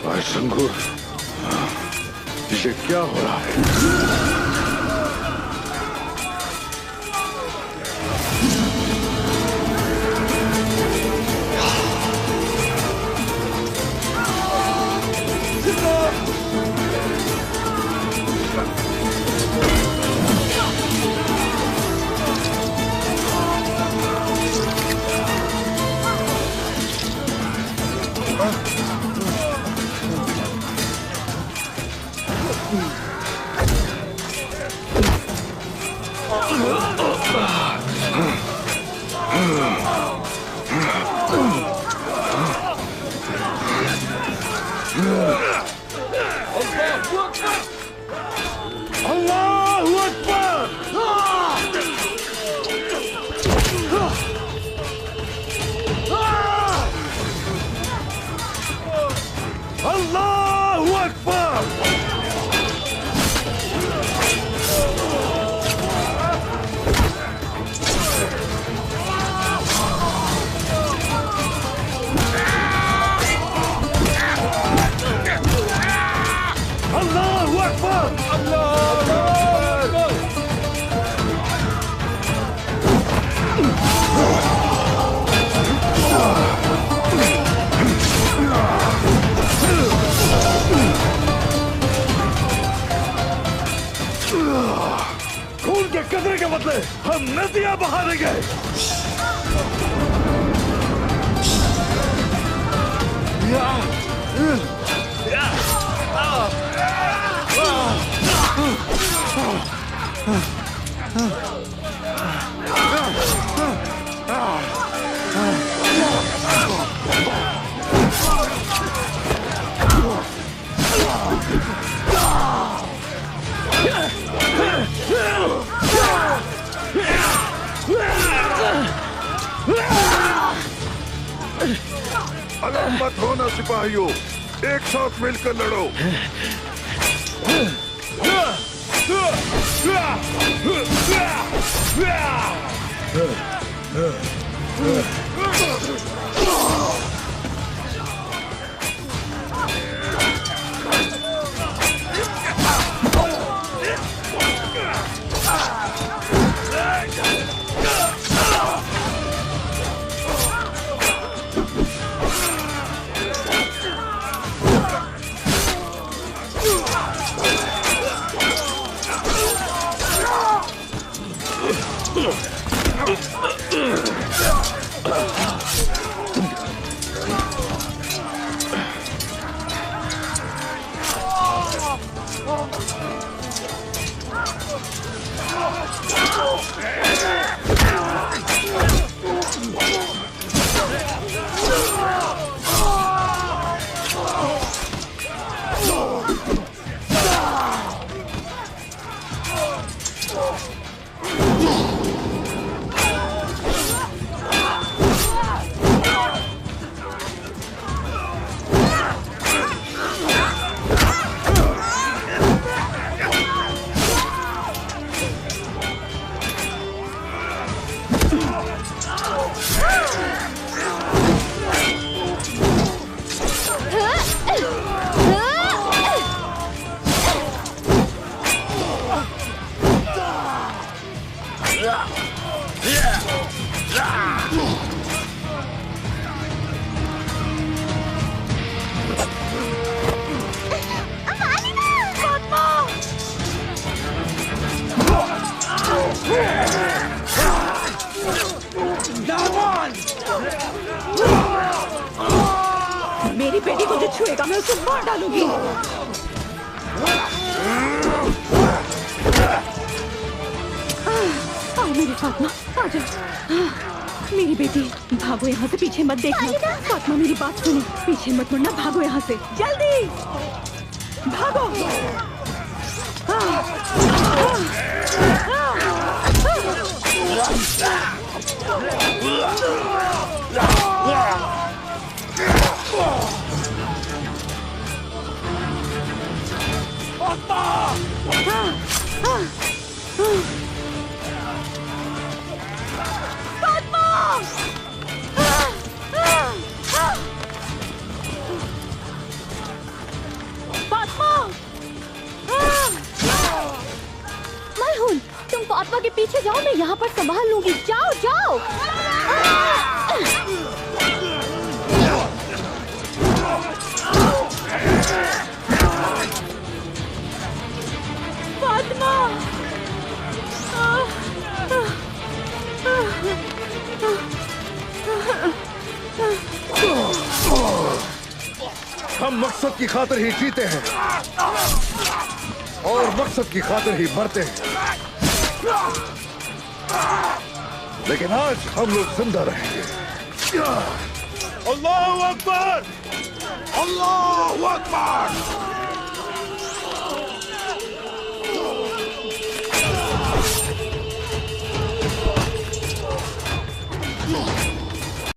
भाई संगूर, ये क्या हो रहा है? हम नदियां बहा देंगे। अलग मत होना सिपाहियों, एक साथ मिलकर लड़ो। मेरी बेटी को जो छुएगा मैं उसे मार डालूंगी। आओ मेरी फातिमा, आ जाओ। मेरी बेटी, भागो यहाँ से, पीछे मत देखना। फातिमा मेरी बात सुनो, पीछे मत मुड़ना, भागो यहाँ से, जल्दी भागो। तुम फातिमा के पीछे जाओ, मैं यहाँ पर संभाल लूंगी। जाओ जाओ। फातिमा, हम मकसद की खातिर ही जीते हैं और मकसद की खातिर ही मरते हैं, लेकिन आज हम लोग जिंदा रहेंगे। अल्लाहू अकबर! अल्लाहू अकबर!